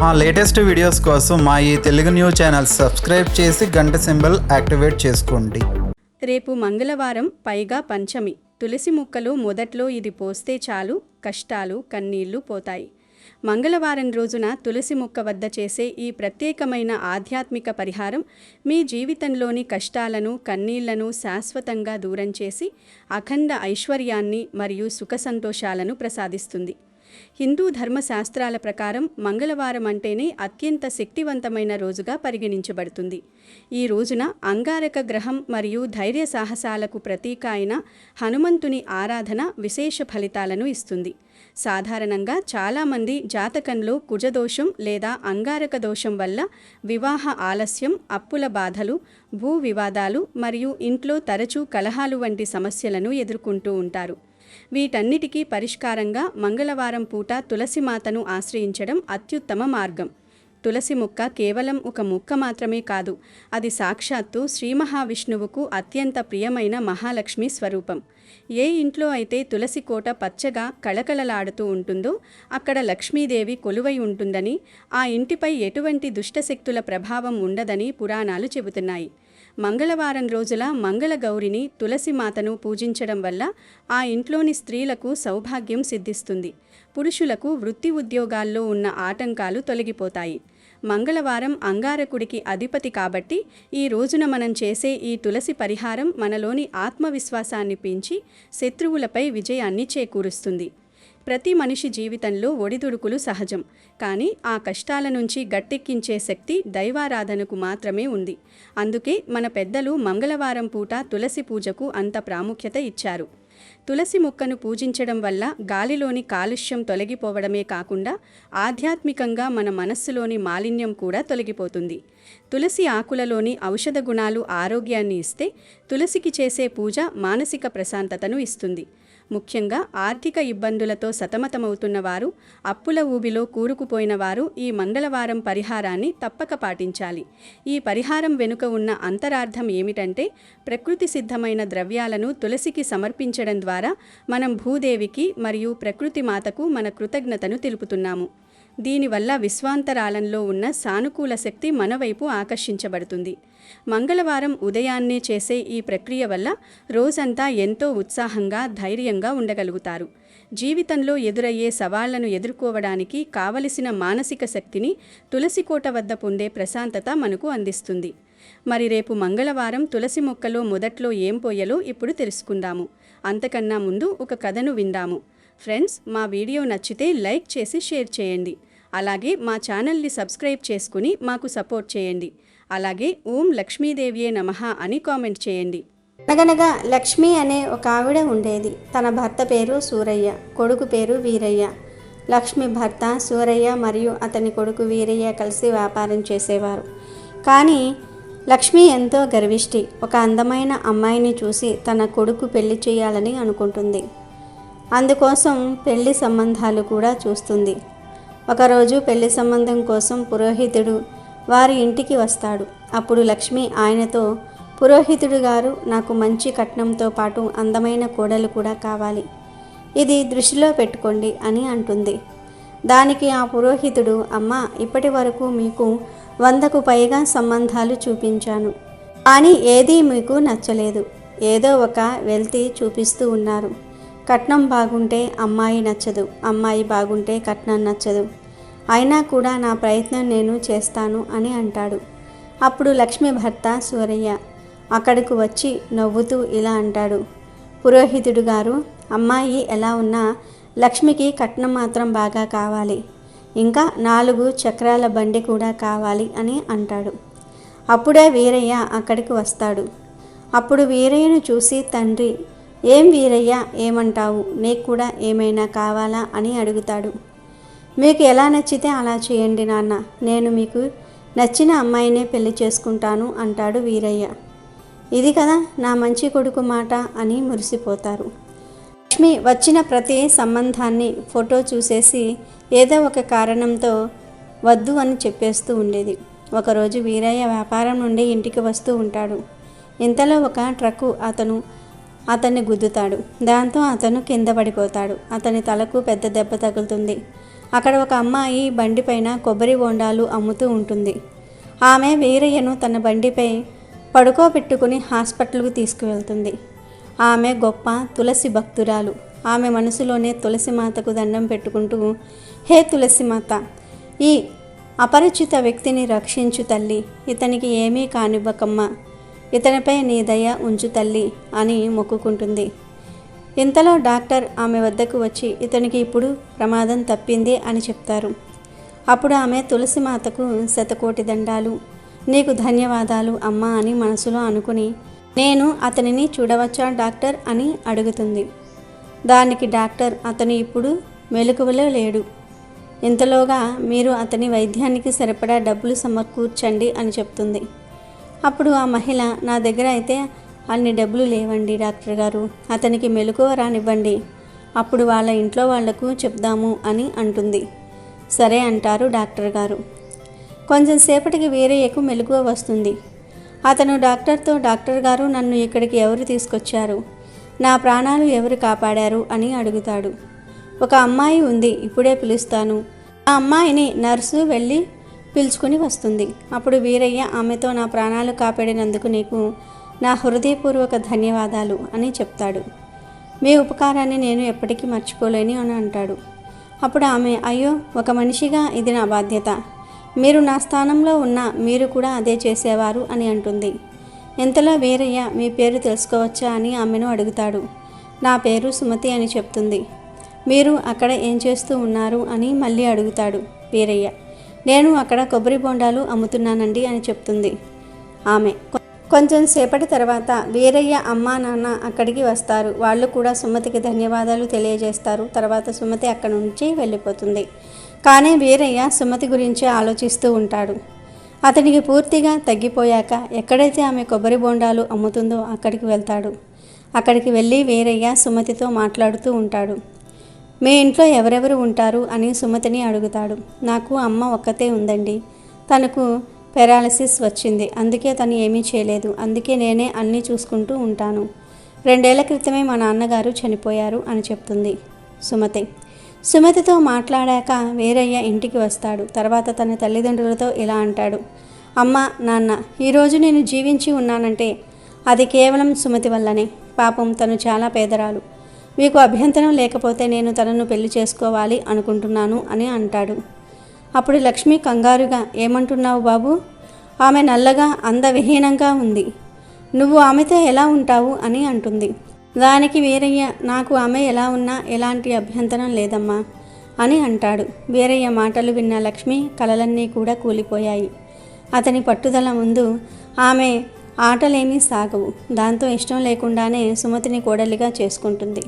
మా latest videos కోసం మా ఈ తెలుగు న్యూస్ ఛానల్ సబ్స్క్రైబ్ చేసి గంట సింబల్ యాక్టివేట్ చేసుకోండి. రేపు మంగళవారం, పైగా పంచమి. తులసి ముక్కలు మొదట్లో ఇది పోస్తే చాలు, కష్టాలు కన్నీళ్లు పోతాయి. మంగళవారం రోజున తులసి ముక్క వద్ద చేసే ఈ ప్రత్యేకమైన ఆధ్యాత్మిక పరిహారం మీ జీవితంలోని కష్టాలను, కన్నీళ్లను శాశ్వతంగా దూరం చేసి అఖండ ఐశ్వర్యాన్ని మరియు సుఖ సంతోషాలను ప్రసాదిస్తుంది. హిందూ ధర్మశాస్త్రాల ప్రకారం మంగళవారం అంటేనే అత్యంత శక్తివంతమైన రోజుగా పరిగణించబడుతుంది. ఈ రోజున అంగారక గ్రహం మరియు ధైర్య సాహసాలకు ప్రతీక అయిన హనుమంతుని ఆరాధన విశేష ఫలితాలను ఇస్తుంది. సాధారణంగా చాలామంది జాతకంలో కుజదోషం లేదా అంగారక దోషం వల్ల వివాహ ఆలస్యం, అప్పుల బాధలు, భూ వివాదాలు మరియు ఇంట్లో తరచూ కలహాలు వంటి సమస్యలను ఎదుర్కొంటూ ఉంటారు. వీటన్నిటికీ పరిష్కారంగా మంగళవారం పూట తులసిమాతను ఆశ్రయించడం అత్యుత్తమ మార్గం. తులసి ముక్క కేవలం ఒక ముక్క మాత్రమే కాదు, అది సాక్షాత్తు శ్రీ మహావిష్ణువుకు అత్యంత ప్రియమైన మహాలక్ష్మి స్వరూపం. ఏ ఇంట్లో అయితే తులసి కోట పచ్చగా కళకళలాడుతూ ఉంటుందో అక్కడ లక్ష్మీదేవి కొలువై ఉంటుందని, ఆ ఇంటిపై ఎటువంటి దుష్టశక్తుల ప్రభావం ఉండదని పురాణాలు చెబుతున్నాయి. మంగళవారం రోజుల మంగళగౌరిని, తులసిమాతను పూజించడం వల్ల ఆ ఇంట్లోని స్త్రీలకు సౌభాగ్యం సిద్ధిస్తుంది. పురుషులకు వృత్తి ఉద్యోగాల్లో ఉన్న ఆటంకాలు తొలగిపోతాయి. మంగళవారం అంగారకుడికి అధిపతి కాబట్టి ఈ రోజున మనం చేసే ఈ తులసి పరిహారం మనలోని ఆత్మవిశ్వాసాన్ని పెంచి శత్రువులపై విజయాన్ని చేకూరుస్తుంది. ప్రతి మనిషి జీవితంలో ఒడిదుడుకులు సహజం, కానీ ఆ కష్టాల నుంచి గట్టెక్కించే శక్తి దైవారాధనకు మాత్రమే ఉంది. అందుకే మన పెద్దలు మంగళవారం పూట తులసి పూజకు అంత ప్రాముఖ్యత ఇచ్చారు. తులసి మొక్కను పూజించడం వల్ల గాలిలోని కాలుష్యం తొలగిపోవడమే కాకుండా ఆధ్యాత్మికంగా మన మనస్సులోని మాలిన్యం కూడా తొలగిపోతుంది. తులసి ఆకులలోని ఔషధ గుణాలు ఆరోగ్యాన్ని ఇస్తే, తులసికి చేసే పూజ మానసిక ప్రశాంతతను ఇస్తుంది. ముఖ్యంగా ఆర్థిక ఇబ్బందులతో సతమతమవుతున్న వారు, అప్పుల ఊబిలో కూరుకుపోయిన వారు ఈ మంగళవారం పరిహారాన్ని తప్పక పాటించాలి. ఈ పరిహారం వెనుక ఉన్న అంతరార్థం ఏమిటంటే, ప్రకృతి సిద్ధమైన ద్రవ్యాలను తులసికి సమర్పించడం ద్వారా మనం భూదేవికి మరియు ప్రకృతి మాతకు మన కృతజ్ఞతను తెలుపుతున్నాము. దీనివల్ల విశ్వాంతరాళంలో ఉన్న సానుకూల శక్తి మన వైపు ఆకర్షించబడుతుంది. మంగళవారం ఉదయాన్నే చేసే ఈ ప్రక్రియ వల్ల రోజంతా ఎంతో ఉత్సాహంగా, ధైర్యంగా ఉండగలుగుతారు. జీవితంలో ఎదురయ్యే సవాళ్లను ఎదుర్కోవడానికి కావలసిన మానసిక శక్తిని తులసికోట వద్ద పొందే ప్రశాంతత మనకు అందిస్తుంది. మరి రేపు మంగళవారం తులసి మొక్కలో మొదట్లో ఏం పోయాలో ఇప్పుడు తెలుసుకుందాము. అంతకన్నా ముందు ఒక కథను విందాము. ఫ్రెండ్స్, మా వీడియో నచ్చితే లైక్ చేసి షేర్ చేయండి. అలాగే మా ఛానల్ని సబ్స్క్రైబ్ చేసుకుని మాకు సపోర్ట్ చేయండి. అలాగే ఓం లక్ష్మీదేవియే నమః అని కామెంట్ చేయండి. అనగనగా లక్ష్మి అనే ఒక ఆవిడ ఉండేది. తన భర్త పేరు సూరయ్య, కొడుకు పేరు వీరయ్య. లక్ష్మి భర్త సూరయ్య మరియు అతని కొడుకు వీరయ్య కలిసి వ్యాపారం చేసేవారు. కానీ లక్ష్మి ఎంతో గర్విష్టి. ఒక అందమైన అమ్మాయిని చూసి తన కొడుకు పెళ్లి చేయాలని అనుకుంటుంది. అందుకోసం పెళ్లి సంబంధాలు కూడా చూస్తుంది. ఒకరోజు పెళ్లి సంబంధం కోసం పురోహితుడు వారి ఇంటికి వస్తాడు. అప్పుడు లక్ష్మి ఆయనతో, పురోహితుడు గారు, నాకు మంచి కట్నంతో పాటు అందమైన కోడలు కూడా కావాలి, ఇది దృష్టిలో పెట్టుకోండి అని అంటుంది. దానికి ఆ పురోహితుడు, అమ్మా, ఇప్పటి వరకు మీకు 100కు పైగా సంబంధాలు చూపించాను, కానీ ఏదీ మీకు నచ్చలేదు. ఏదో ఒక వెల్తి చూపిస్తూ ఉన్నారు. కట్నం బాగుంటే అమ్మాయి నచ్చదు, అమ్మాయి బాగుంటే కట్నం నచ్చదు. అయినా కూడా నా ప్రయత్నం నేను చేస్తాను అని అంటాడు. అప్పుడు లక్ష్మి భర్త సూరయ్య అక్కడకు వచ్చి నవ్వుతూ ఇలా అంటాడు, పురోహితుడు గారు, అమ్మాయి ఎలా ఉన్నా లక్ష్మికి కట్నం మాత్రం బాగా కావాలి, ఇంకా 4 చక్రాల బండి కూడా కావాలి అని అంటాడు. అప్పుడే వీరయ్య అక్కడికి వస్తాడు. అప్పుడు వీరయ్యను చూసి తండ్రి, ఏం వీరయ్య, ఏమంటావు, నీకు కూడా ఏమైనా కావాలా అని అడుగుతాడు. మీకు ఎలా నచ్చితే అలా చేయండి నాన్న, నేను మీకు నచ్చిన అమ్మాయినే పెళ్లి చేసుకుంటాను అంటాడు వీరయ్య. ఇది కదా నా మంచి కొడుకు మాట అని మురిసిపోతారు. లక్ష్మి వచ్చిన ప్రతి సంబంధాన్ని ఫోటో చూసేసి ఏదో ఒక కారణంతో వద్దు అని చెప్పేస్తూ ఉండేది. ఒకరోజు వీరయ్య వ్యాపారం నుండి ఇంటికి వస్తూ ఉంటాడు. ఇంతలో ఒక ట్రక్కు అతన్ని గుద్దుతాడు. దాంతో అతను కింద పడిపోతాడు. అతని తలకు పెద్ద దెబ్బ తగులుతుంది. అక్కడ ఒక అమ్మాయి బండిపైన కొబ్బరి బొండాలు అమ్ముతూ ఉంటుంది. ఆమె వీరయ్యను తన బండిపై పడుకోబెట్టుకుని హాస్పిటల్కు తీసుకువెళ్తుంది. ఆమె గొప్ప తులసి భక్తురాలు. ఆమె మనసులోనే తులసిమాతకు దండం పెట్టుకుంటూ, హే తులసిమాత, ఈ అపరిచిత వ్యక్తిని రక్షించు తల్లి, ఇతనికి ఏమీ కానివ్వకమ్మా, ఇతనిపై నీ దయ ఉంచు తల్లి అని మొక్కుకుంటుంది. ఇంతలో డాక్టర్ ఆమె వద్దకు వచ్చి ఇతనికి ఇప్పుడు ప్రమాదం తప్పింది అని చెప్తారు. అప్పుడు ఆమె తులసిమాతకు శతకోటి దండాలు, నీకు ధన్యవాదాలు అమ్మా అని మనసులో అనుకుని, నేను అతనిని చూడవచ్చా డాక్టర్ అని అడుగుతుంది. దానికి డాక్టర్, అతను ఇప్పుడు మెలకువలో లేడు, ఇంతలోగా మీరు అతని వైద్యానికి సరిపడా డబ్బులు సమకూర్చండి అని చెప్తుంది. అప్పుడు ఆ మహిళ, నా దగ్గర అయితే అన్ని డబ్బులు లేవండి డాక్టర్ గారు, అతనికి మెలకువ రానివ్వండి, అప్పుడు వాళ్ళ ఇంట్లో వాళ్లకు చెప్దాము అని అంటుంది. సరే అంటారు డాక్టర్ గారు. కొంచెం సేపటికి వీరయ్యకు మెలకువ వస్తుంది. అతను డాక్టర్తో, డాక్టర్ గారు, నన్ను ఇక్కడికి ఎవరు తీసుకొచ్చారు, నా ప్రాణాలు ఎవరు కాపాడారు అని అడుగుతాడు. ఒక అమ్మాయి ఉంది, ఇప్పుడే పిలుస్తాను. ఆ అమ్మాయిని నర్సు వెళ్ళి పిలుచుకుని వస్తుంది. అప్పుడు వీరయ్య ఆమెతో, నా ప్రాణాలు కాపాడినందుకు నీకు నా హృదయపూర్వక ధన్యవాదాలు అని చెప్తాడు. మీ ఉపకారాన్ని నేను ఎప్పటికీ మర్చిపోలేని అని అంటాడు. అప్పుడు ఆమె, అయ్యో, ఒక మనిషిగా ఇది నా బాధ్యత, మీరు నా స్థానంలో ఉన్న మీరు కూడా అదే చేసేవారు అని అంటుంది. ఇంతలో వీరయ్య, మీ పేరు తెలుసుకోవచ్చా అని ఆమెను అడుగుతాడు. నా పేరు సుమతి అని చెప్తుంది. మీరు అక్కడ ఏం చేస్తూ ఉన్నారు అని మళ్ళీ అడుగుతాడు వీరయ్య. నేను అక్కడ కొబ్బరి బొండాలు అమ్ముతున్నానండి అని చెప్తుంది ఆమె. కొంచెం సేపటి తర్వాత వీరయ్య అమ్మా నాన్న అక్కడికి వస్తారు. వాళ్ళు కూడా సుమతికి ధన్యవాదాలు తెలియజేస్తారు. తర్వాత సుమతి అక్కడి నుంచి వెళ్ళిపోతుంది. కానీ వీరయ్య సుమతి గురించి ఆలోచిస్తూ ఉంటాడు. అతనికి పూర్తిగా తగ్గిపోయాక ఎక్కడైతే ఆమె కొబ్బరి బొండాలు అమ్ముతుందో అక్కడికి వెళ్తాడు. అక్కడికి వెళ్ళి వీరయ్య సుమతితో మాట్లాడుతూ ఉంటాడు. మీ ఇంట్లో ఎవరెవరు ఉంటారు అని సుమతిని అడుగుతాడు. నాకు అమ్మ ఒక్కతే ఉందండి, తనకు పెరాలసిస్ వచ్చింది, అందుకే తను ఏమీ చేయలేదు, అందుకే నేనే అన్నీ చూసుకుంటూ ఉంటాను. 2 ఏళ్ల క్రితమే మా నాన్నగారు చనిపోయారు అని చెప్తుంది సుమతి. సుమతితో మాట్లాడాక వీరయ్య ఇంటికి వస్తాడు. తర్వాత తన తల్లిదండ్రులతో ఇలా అంటాడు. అమ్మ, నాన్న, ఈరోజు నేను జీవించి ఉన్నానంటే అది కేవలం సుమతి వల్లనే. పాపం తను చాలా పేదరాలు. మీకు అభ్యంతరం లేకపోతే నేను తనను పెళ్లి చేసుకోవాలి అనుకుంటున్నాను అని అంటాడు. అప్పుడు లక్ష్మి కంగారుగా, ఏమంటున్నావు బాబు, ఆమె నల్లగా అందవిహీనంగా ఉంది, నువ్వు ఆమెతో ఎలా ఉంటావు అని అంటుంది. దానికి వీరయ్య, నాకు ఆమె ఎలా ఉన్నా ఎలాంటి అభ్యంతరం లేదమ్మా అని అంటాడు. వీరయ్య మాటలు విన్న లక్ష్మి కలలన్నీ కూడా కూలిపోయాయి. అతని పట్టుదల ముందు ఆమె ఆటలేమీ సాగవు. దాంతో ఇష్టం లేకుండానే సుమతిని కోడలిగా చేసుకుంటుంది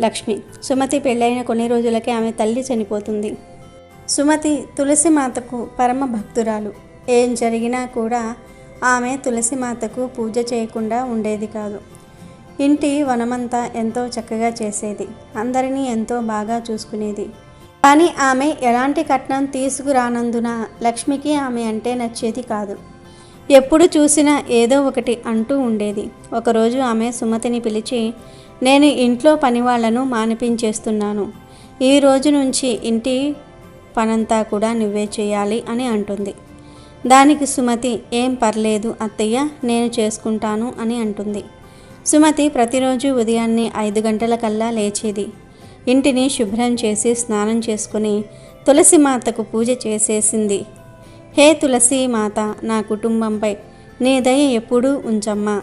లక్ష్మి. సుమతి పెళ్ళైన కొన్ని రోజులకే ఆమె తల్లి చనిపోతుంది. సుమతి తులసిమాతకు పరమ భక్తురాలు. ఏం జరిగినా కూడా ఆమె తులసిమాతకు పూజ చేయకుండా ఉండేది కాదు. ఇంటి వనమంతా ఎంతో చక్కగా చేసేది, అందరినీ ఎంతో బాగా చూసుకునేది. కానీ ఆమె ఎలాంటి కట్నం తీసుకురానందున లక్ష్మికి ఆమె అంటే నచ్చేది కాదు. ఎప్పుడు చూసినా ఏదో ఒకటి అంటూ ఉండేది. ఒకరోజు ఆమె సుమతిని పిలిచి, నేను ఇంట్లో పనివాళ్లను మానిపించేస్తున్నాను, ఈ రోజు నుంచి ఇంటి పనంతా కూడా నువ్వే చేయాలి అని అంటుంది. దానికి సుమతి, ఏం పర్లేదు అత్తయ్య, నేను చేసుకుంటాను అని అంటుంది. సుమతి ప్రతిరోజు ఉదయాన్నే 5 గంటలకల్లా లేచేది. ఇంటిని శుభ్రం చేసి స్నానం చేసుకుని తులసిమాతకు పూజ చేసేసింది. హే తులసీమాత, నా కుటుంబంపై నీ దయ ఎప్పుడూ ఉంచమ్మా,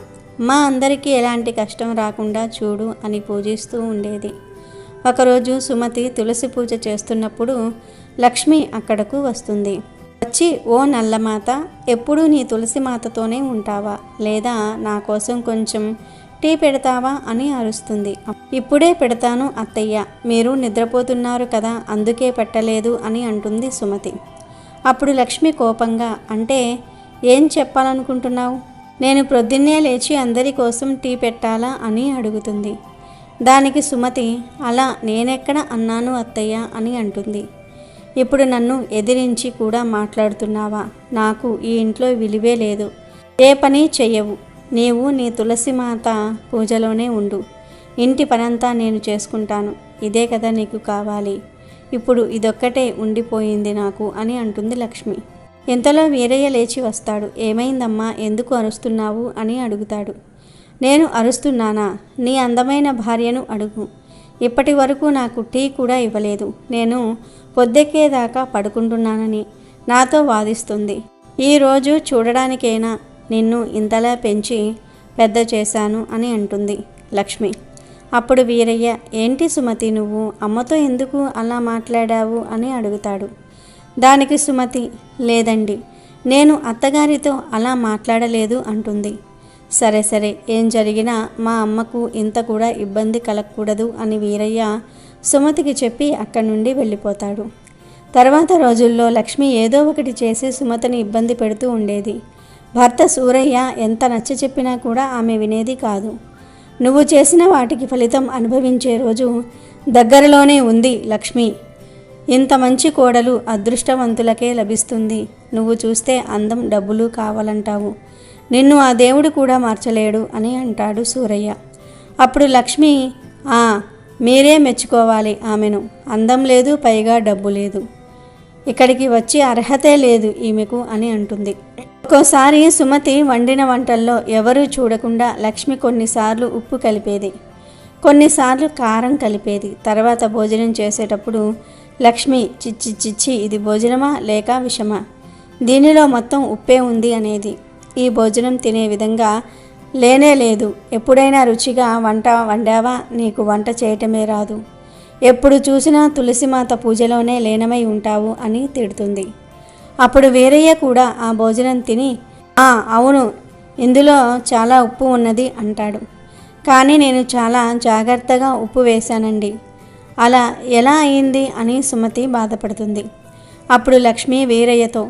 మా అందరికీ ఎలాంటి కష్టం రాకుండా చూడు అని పూజిస్తూ ఉండేది. ఒకరోజు సుమతి తులసి పూజ చేస్తున్నప్పుడు లక్ష్మి అక్కడకు వస్తుంది. వచ్చి, ఓ నల్లమాత, ఎప్పుడూ నీ తులసిమాతతోనే ఉంటావా, లేదా నా కోసం కొంచెం టీ పెడతావా అని అరుస్తుంది. ఇప్పుడే పెడతాను అత్తయ్య, మీరు నిద్రపోతున్నారు కదా, అందుకే పెట్టలేదు అని అంటుంది సుమతి. అప్పుడు లక్ష్మి కోపంగా, అంటే ఏం చెప్పాలనుకుంటున్నావు, నేను ప్రొద్దున్నే లేచి అందరి కోసం టీ పెట్టాలా అని అడుగుతుంది. దానికి సుమతి, అలా నేనెక్కడ అన్నాను అత్తయ్య అని అంటుంది. ఇప్పుడు నన్ను ఎదిరించి కూడా మాట్లాడుతున్నావా, నాకు ఈ ఇంట్లో విలువే లేదు, ఏ పని చెయ్యవు, నీవు నీ తులసిమాత పూజలోనే ఉండు, ఇంటి పనంతా నేను చేసుకుంటాను, ఇదే కదా నీకు కావాలి, ఇప్పుడు ఇదొక్కటే ఉండిపోయింది నాకు అని అంటుంది లక్ష్మి. ఇంతలో వీరయ్య లేచి వస్తాడు. ఏమైందమ్మా, ఎందుకు అరుస్తున్నావు అని అడుగుతాడు. నేను అరుస్తున్నానా? నీ అందమైన భార్యను అడుగు. ఇప్పటి వరకు నాకు టీ కూడా ఇవ్వలేదు. నేను పొద్దెక్కేదాకా పడుకుంటున్నానని నాతో వాదిస్తుంది. ఈరోజు చూడడానికైనా నిన్ను ఇంతలా పెంచి పెద్ద చేశాను అని అంటుంది లక్ష్మి. అప్పుడు వీరయ్య, ఏంటి సుమతి, నువ్వు అమ్మతో ఎందుకు అలా మాట్లాడావు అని అడుగుతాడు. దానికి సుమతి, లేదండి, నేను అత్తగారితో అలా మాట్లాడలేదు అంటుంది. సరే సరే, ఏం జరిగినా మా అమ్మకు ఇంత కూడా ఇబ్బంది కలగకూడదు అని వీరయ్య సుమతికి చెప్పి అక్కడి నుండి వెళ్ళిపోతాడు. తర్వాత రోజుల్లో లక్ష్మి ఏదో ఒకటి చేసి సుమతిని ఇబ్బంది పెడుతూ ఉండేది. భర్త సూరయ్య ఎంత నచ్చ చెప్పినా కూడా ఆమె వినేది కాదు. నువ్వు చేసిన వాటికి ఫలితం అనుభవించే రోజు దగ్గరలోనే ఉంది లక్ష్మి. ఇంత మంచి కోడలు అదృష్టవంతులకే లభిస్తుంది. నువ్వు చూస్తే అందం, డబ్బులు కావాలంటావు. నిన్ను ఆ దేవుడు కూడా మార్చలేడు అని అంటాడు సూరయ్య. అప్పుడు లక్ష్మి, మీరే మెచ్చుకోవాలి ఆమెను. అందం లేదు, పైగా డబ్బు లేదు. ఇక్కడికి వచ్చి అర్హతే లేదు ఈమెకు అని అంటుంది. ఒక్కోసారి సుమతి వండిన వంటల్లో ఎవరూ చూడకుండా లక్ష్మి కొన్నిసార్లు ఉప్పు కలిపేది, కొన్నిసార్లు కారం కలిపేది. తర్వాత భోజనం చేసేటప్పుడు లక్ష్మి, చిచ్చి చిచ్చి, ఇది భోజనమా లేక విషమా? దీనిలో మొత్తం ఉప్పే ఉంది అనేది. ఈ భోజనం తినే విధంగా లేనే లేదు. ఎప్పుడైనా రుచిగా వంట వండావా? నీకు వంట చేయటమే రాదు. ఎప్పుడు చూసినా తులసిమాత పూజలోనే లీనమై ఉంటావు అని తిడుతుంది. అప్పుడు వీరయ్య కూడా ఆ భోజనం తిని, అవును, ఇందులో చాలా ఉప్పు ఉన్నది అంటాడు. కానీ నేను చాలా జాగ్రత్తగా ఉప్పు వేశానండి. అలా ఎలా అయింది అని సుమతి బాధపడుతుంది. అప్పుడు లక్ష్మి వీరయ్యతో,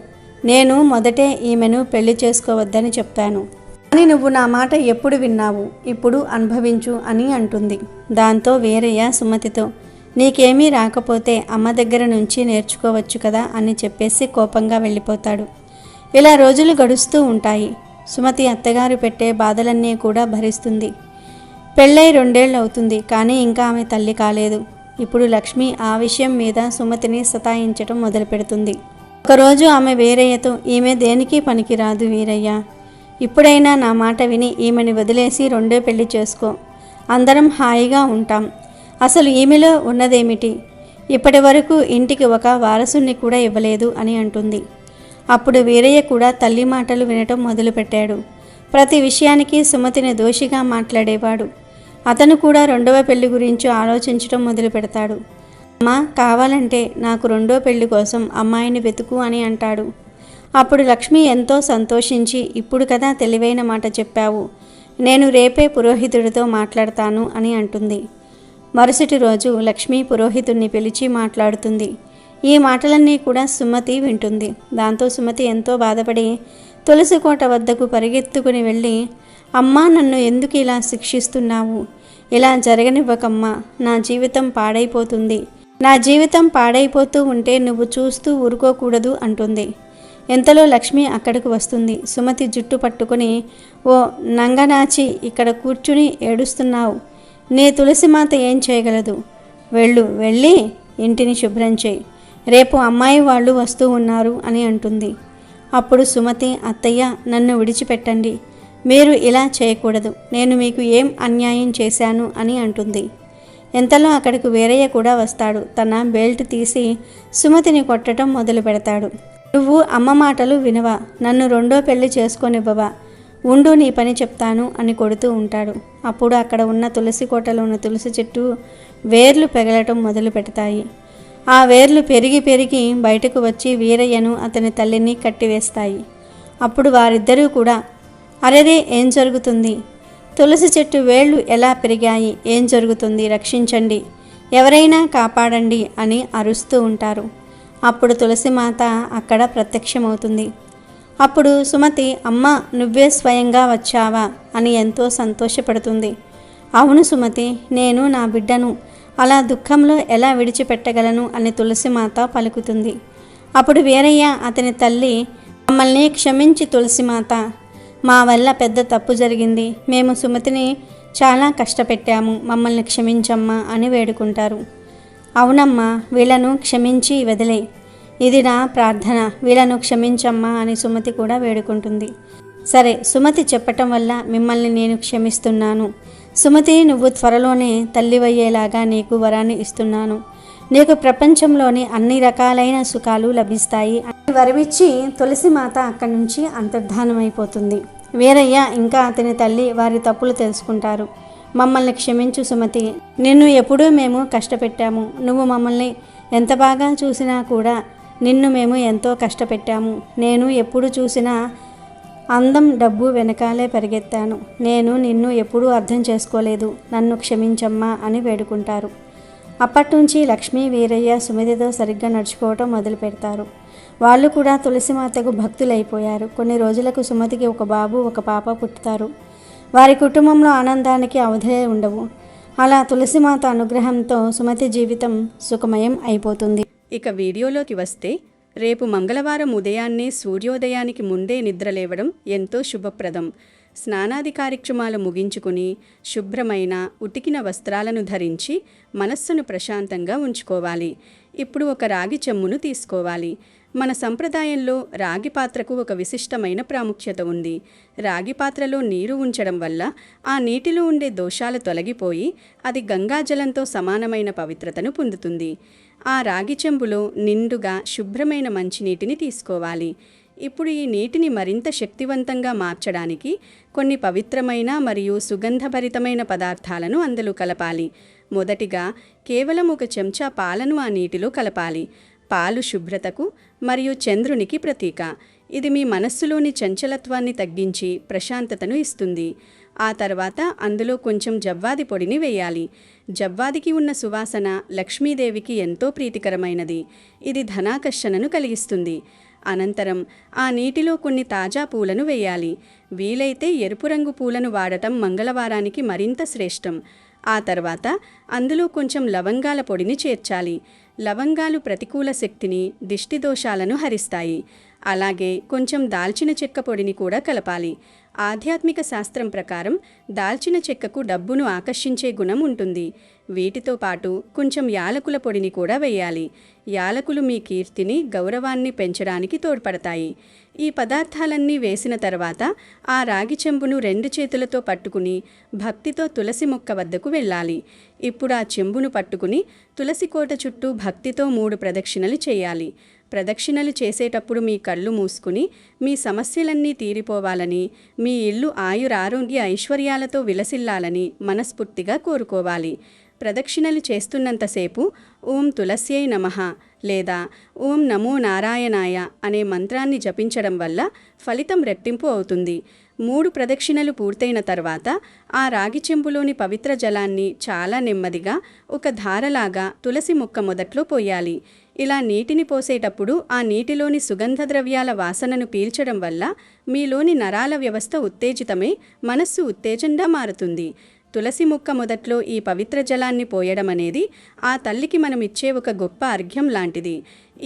నేను మొదటే ఈమెను పెళ్లి చేసుకోవద్దని చెప్పాను, కానీ నువ్వు నా మాట ఎప్పుడు విన్నావు? ఇప్పుడు అనుభవించు అని అంటుంది. దాంతో వీరయ్య సుమతితో, నీకేమీ రాకపోతే అమ్మ దగ్గర నుంచి నేర్చుకోవచ్చు కదా అని చెప్పేసి కోపంగా వెళ్ళిపోతాడు. ఇలా రోజులు గడుస్తూ ఉంటాయి. సుమతి అత్తగారు పెట్టే బాధలన్నీ కూడా భరిస్తుంది. పెళ్ళై 2 ఏళ్ళు అవుతుంది, కానీ ఇంకా ఆమె తల్లి కాలేదు. ఇప్పుడు లక్ష్మి ఆ విషయం మీద సుమతిని సతాయించడం మొదలు పెడుతుంది. ఒకరోజు ఆమె వీరయ్యతో, ఈమె దేనికి పనికిరాదు వీరయ్య, ఇప్పుడైనా నా మాట విని ఈమెని వదిలేసి 2వ పెళ్లి చేసుకో. అందరం హాయిగా ఉంటాం. అసలు ఈమెలో ఉన్నదేమిటి? ఇప్పటి వరకు ఇంటికి ఒక వారసుని కూడా ఇవ్వలేదు అని అంటుంది. అప్పుడు వీరయ్య కూడా తల్లి మాటలు వినటం మొదలుపెట్టాడు. ప్రతి విషయానికి సుమతిని దోషిగా మాట్లాడేవాడు. అతను కూడా 2వ పెళ్లి గురించి ఆలోచించడం మొదలు పెడతాడు. అమ్మా, కావాలంటే నాకు 2వ పెళ్లి కోసం అమ్మాయిని వెతుకు అని అంటాడు. అప్పుడు లక్ష్మి ఎంతో సంతోషించి, ఇప్పుడు కదా తెలివైన మాట చెప్పావు, నేను రేపే పురోహితుడితో మాట్లాడతాను అని అంటుంది. మరుసటి రోజు లక్ష్మి పురోహితుడిని పిలిచి మాట్లాడుతుంది. ఈ మాటలన్నీ కూడా సుమతి వింటుంది. దాంతో సుమతి ఎంతో బాధపడి తులసి కోట వద్దకు పరిగెత్తుకుని వెళ్ళి, అమ్మా, నన్ను ఎందుకు ఇలా శిక్షిస్తున్నావు? ఇలా జరగనివ్వకమ్మా, నా జీవితం పాడైపోతుంది. నా జీవితం పాడైపోతూ ఉంటే నువ్వు చూస్తూ ఊరుకోకూడదు అంటుంది. ఎంతలో లక్ష్మి అక్కడికి వస్తుంది. సుమతి జుట్టు పట్టుకుని, ఓ నంగనాచి, ఇక్కడ కూర్చుని ఏడుస్తున్నావు. నీ తులసిమాత ఏం చేయగలదు? వెళ్ళి ఇంటిని శుభ్రం చేయి. రేపు అమ్మాయి వాళ్ళు వస్తూ ఉన్నారు అని అంటుంది. అప్పుడు సుమతి, అత్తయ్య, నన్ను విడిచిపెట్టండి. మీరు ఇలా చేయకూడదు. నేను మీకు ఏం అన్యాయం చేశాను అని అంటుంది. ఎంతలో అక్కడికి వీరయ్య కూడా వస్తాడు. తన బెల్ట్ తీసి సుమతిని కొట్టడం మొదలు పెడతాడు. నువ్వు అమ్మ మాటలు వినవా? నన్ను 2వ పెళ్లి చేసుకోనివ్వవా? ఉండు, నీ పని చెప్తాను అని కొడుతూ ఉంటాడు. అప్పుడు అక్కడ ఉన్న తులసి కోటలో ఉన్న తులసి చెట్టు వేర్లు పెగలటం మొదలు పెడతాయి. ఆ వేర్లు పెరిగి పెరిగి బయటకు వచ్చి వీరయ్యను అతని తల్లిని కట్టివేస్తాయి. అప్పుడు వారిద్దరూ కూడా, అరెరే, ఏం జరుగుతుంది? తులసి చెట్టు వేళ్ళు ఎలా పెరిగాయి? ఏం జరుగుతుంది? రక్షించండి, ఎవరైనా కాపాడండి అని అరుస్తూ ఉంటారు. అప్పుడు తులసిమాత అక్కడ ప్రత్యక్షమవుతుంది. అప్పుడు సుమతి, అమ్మ, నువ్వే స్వయంగా వచ్చావా అని ఎంతో సంతోషపడుతుంది. అవును సుమతి, నేను నా బిడ్డను అలా దుఃఖంలో ఎలా విడిచిపెట్టగలను అని తులసిమాత పలుకుతుంది. అప్పుడు వీరయ్య అతని తల్లి, మమ్మల్ని క్షమించి తులసిమాత, మా వల్ల పెద్ద తప్పు జరిగింది. మేము సుమతిని చాలా కష్టపెట్టాము, మమ్మల్ని క్షమించమ్మా అని వేడుకుంటారు. అవునమ్మా, వీళ్ళను క్షమించి వదిలే. ఇది నా ప్రార్థన, వీళ్ళను క్షమించమ్మా అని సుమతి కూడా వేడుకుంటుంది. సరే, సుమతి చెప్పటం వల్ల మిమ్మల్ని నేను క్షమిస్తున్నాను. సుమతి, నువ్వు త్వరలోనే తల్లివయ్యేలాగా నీకు వరాన్ని ఇస్తున్నాను. నీకు ప్రపంచంలోని అన్ని రకాలైన సుఖాలు లభిస్తాయి అని వరమిచ్చి తులసిమాత అక్కడి నుంచి అంతర్ధానమైపోతుంది. వీరయ్య ఇంకా అతని తల్లి వారి తప్పులు తెలుసుకుంటారు. మమ్మల్ని క్షమించు సుమతి, నిన్ను ఎప్పుడూ మేము కష్టపెట్టాము. నువ్వు మమ్మల్ని ఎంత బాగా చూసినా కూడా నిన్ను మేము ఎంతో కష్టపెట్టాము. నేను ఎప్పుడు చూసినా అందం, డబ్బు వెనకాలే పరిగెత్తాను. నేను నిన్ను ఎప్పుడూ అర్థం చేసుకోలేదు. నన్ను క్షమించమ్మా అని వేడుకుంటారు. అప్పట్నుంచి లక్ష్మీ, వీరయ్య సుమతితో సరిగ్గా నడుచుకోవటం మొదలు పెడతారు. వాళ్ళు కూడా తులసిమాతకు భక్తులైపోయారు. కొన్ని రోజులకు సుమతికి ఒక బాబు, ఒక పాప పుట్టుతారు. వారి కుటుంబంలో ఆనందానికి అవధులే ఉండవు. అలా తులసిమాత అనుగ్రహంతో సుమతి జీవితం సుఖమయం అయిపోతుంది. ఇక వీడియోలోకి వస్తే, రేపు మంగళవారం ఉదయాన్నే సూర్యోదయానికి ముందే నిద్రలేవడం ఎంతో శుభప్రదం. స్నానాది కార్యక్రమాలు ముగించుకుని శుభ్రమైన ఉతికిన వస్త్రాలను ధరించి మనస్సును ప్రశాంతంగా ఉంచుకోవాలి. ఇప్పుడు ఒక రాగి చెమ్మును తీసుకోవాలి. మన సంప్రదాయంలో రాగి పాత్రకు ఒక విశిష్టమైన ప్రాముఖ్యత ఉంది. రాగి పాత్రలో నీరు ఉంచడం వల్ల ఆ నీటిలో ఉండే దోషాలు తొలగిపోయి అది గంగాజలంతో సమానమైన పవిత్రతను పొందుతుంది. ఆ రాగి చెంబులో నిండుగా శుభ్రమైన మంచినీటిని తీసుకోవాలి. ఇప్పుడు ఈ నీటిని మరింత శక్తివంతంగా మార్చడానికి కొన్ని పవిత్రమైన మరియు సుగంధభరితమైన పదార్థాలను అందులో కలపాలి. మొదటిగా కేవలం ఒక చెంచా పాలను ఆ నీటిలో కలపాలి. పాలు శుభ్రతకు మరియు చంద్రునికి ప్రతీక. ఇది మీ మనస్సులోని చంచలత్వాన్ని తగ్గించి ప్రశాంతతను ఇస్తుంది. ఆ తర్వాత అందులో కొంచెం జవ్వాది పొడిని వేయాలి. జవ్వాదికి ఉన్న సువాసన లక్ష్మీదేవికి ఎంతో ప్రీతికరమైనది. ఇది ధనాకర్షణను కలిగిస్తుంది. అనంతరం ఆ నీటిలో కొన్ని తాజా పూలను వేయాలి. వీలైతే ఎరుపు రంగు పూలను వాడటం మంగళవారానికి మరింత శ్రేష్టం. ఆ తర్వాత అందులో కొంచెం లవంగాల పొడిని చేర్చాలి. లవంగాలు ప్రతికూల శక్తిని, దిష్టి దోషాలను హరిస్తాయి. అలాగే కొంచెం దాల్చిన చెక్క పొడిని కూడా కలపాలి. ఆధ్యాత్మిక శాస్త్రం ప్రకారం దాల్చిన చెక్కకు డబ్బును ఆకర్షించే గుణం ఉంటుంది. వీటితో పాటు కొంచెం యాలకుల పొడిని కూడా వేయాలి. యాలకులు మీ కీర్తిని, గౌరవాన్ని పెంచడానికి తోడ్పడతాయి. ఈ పదార్థాలన్నీ వేసిన తర్వాత ఆ రాగి చెంబును 2 చేతులతో పట్టుకుని భక్తితో తులసి మొక్క వద్దకు వెళ్ళాలి. ఇప్పుడు ఆ చెంబును పట్టుకుని తులసి కోట చుట్టూ భక్తితో 3 ప్రదక్షిణలు చేయాలి. ప్రదక్షిణలు చేసేటప్పుడు మీ కళ్ళు మూసుకుని మీ సమస్యలన్నీ తీరిపోవాలని, మీ ఇల్లు ఆయురారోగ్య ఐశ్వర్యాలతో విలసిల్లాలని మనస్ఫూర్తిగా కోరుకోవాలి. ప్రదక్షిణలు చేస్తున్నంతసేపు ఓం తులస్యై నమః లేదా ఓం నమో నారాయణాయ అనే మంత్రాన్ని జపించడం వల్ల ఫలితం రెట్టింపు అవుతుంది. 3 ప్రదక్షిణలు పూర్తయిన తర్వాత ఆ రాగి చెంబులోని పవిత్ర జలాన్ని చాలా నెమ్మదిగా ఒక ధారలాగా తులసి మొక్క మొదట్లో పోయాలి. ఇలా నీటిని పోసేటప్పుడు ఆ నీటిలోని సుగంధ ద్రవ్యాల వాసనను పీల్చడం వల్ల మీలోని నరాల వ్యవస్థ ఉత్తేజితమై మనస్సు ఉత్తేజంగా మారుతుంది. తులసి మొక్క మొదట్లో ఈ పవిత్ర జలాన్ని పోయడం అనేది ఆ తల్లికి మనం ఇచ్చే ఒక గొప్ప అర్ఘ్యం లాంటిది.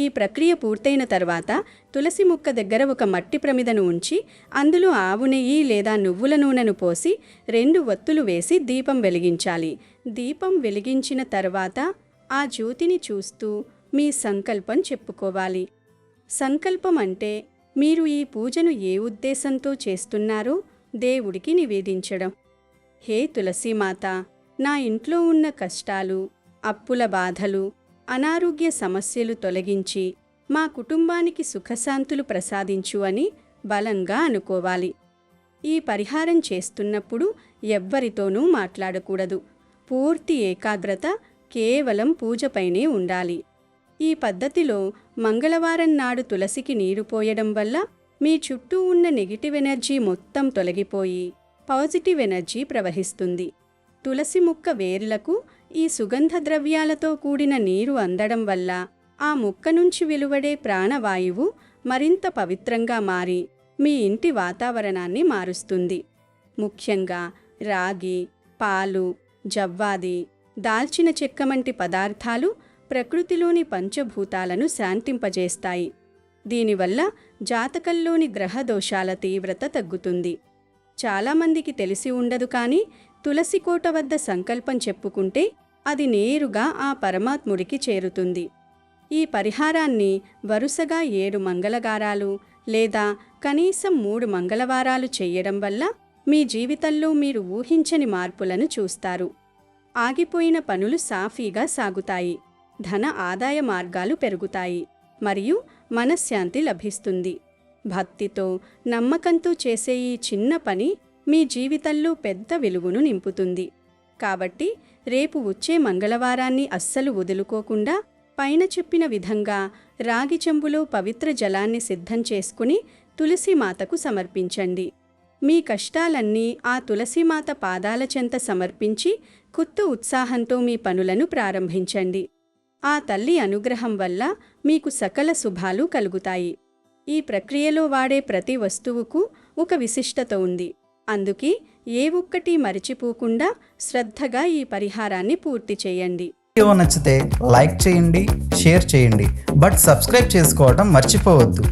ఈ ప్రక్రియ పూర్తయిన తర్వాత తులసి మొక్క దగ్గర ఒక మట్టి ప్రమిదను ఉంచి అందులో ఆవు నెయ్యి లేదా నువ్వుల నూనెను పోసి 2 ఒత్తులు వేసి దీపం వెలిగించాలి. దీపం వెలిగించిన తర్వాత ఆ జ్యోతిని చూస్తూ మీ సంకల్పం చెప్పుకోవాలి. సంకల్పం అంటే మీరు ఈ పూజను ఏ ఉద్దేశంతో చేస్తున్నారో దేవుడికి నివేదించడం. హే తులసీమాత, నా ఇంట్లో ఉన్న కష్టాలు, అప్పుల బాధలు, అనారోగ్య సమస్యలు తొలగించి మా కుటుంబానికి సుఖశాంతులు ప్రసాదించు అని బలంగా అనుకోవాలి. ఈ పరిహారం చేస్తున్నప్పుడు ఎవ్వరితోనూ మాట్లాడకూడదు. పూర్తి ఏకాగ్రత కేవలం పూజపైనే ఉండాలి. ఈ పద్ధతిలో మంగళవారం నాడు తులసికి నీరు పోయడం వల్ల మీ చుట్టూ ఉన్న నెగిటివ్ ఎనర్జీ మొత్తం తొలగిపోయి పాజిటివ్ ఎనర్జీ ప్రవహిస్తుంది. తులసి మొక్క వేర్లకు ఈ సుగంధ ద్రవ్యాలతో కూడిన నీరు అందడం వల్ల ఆ మొక్క నుంచి వెలువడే ప్రాణవాయువు మరింత పవిత్రంగా మారి మీ ఇంటి వాతావరణాన్ని మారుస్తుంది. ముఖ్యంగా రాగి, పాలు, జవ్వాది, దాల్చిన చెక్క వంటి పదార్థాలు ప్రకృతిలోని పంచభూతాలను శాంతింపజేస్తాయి. దీనివల్ల జాతకంలోని గ్రహ దోషాల తీవ్రత తగ్గుతుంది. చాలామందికి తెలిసి ఉండదు కానీ తులసి కోట వద్ద సంకల్పం చెప్పుకుంటే అది నేరుగా ఆ పరమాత్ముడికి చేరుతుంది. ఈ పరిహారాన్ని వరుసగా 7 మంగళవారాలు లేదా కనీసం 3 మంగళవారాలు చెయ్యడం వల్ల మీ జీవితంలో మీరు ఊహించని మార్పులను చూస్తారు. ఆగిపోయిన పనులు సాఫీగా సాగుతాయి, ధన ఆదాయ మార్గాలు పెరుగుతాయి మరియు మనశ్శాంతి లభిస్తుంది. భక్తితో, నమ్మకంతో చేసే ఈ చిన్న పని మీ జీవితంలో పెద్ద వెలుగును నింపుతుంది. కాబట్టి రేపు వచ్చే మంగళవారాన్ని అస్సలు వదులుకోకుండా పైన చెప్పిన విధంగా రాగి చెంబులో పవిత్ర జలాన్ని సిద్ధం చేసుకుని తులసీమాతకు సమర్పించండి. మీ కష్టాలన్నీ ఆ తులసీమాత పాదాల చెంత సమర్పించి కొత్త ఉత్సాహంతో మీ పనులను ప్రారంభించండి. ఆ తల్లి అనుగ్రహం వల్ల మీకు సకల శుభాలు కలుగుతాయి. ఈ ప్రక్రియలో వాడే ప్రతి వస్తువుకు ఒక విశిష్టత ఉంది. అందుకే ఏ ఒక్కటి మరిచిపోకుండా శ్రద్ధగా ఈ పరిహారాన్ని పూర్తి చేయండి. వీడియో నచ్చితే లైక్ చేయండి, షేర్ చేయండి, బట్ సబ్స్క్రైబ్ చేసుకోవడం మర్చిపోవద్దు.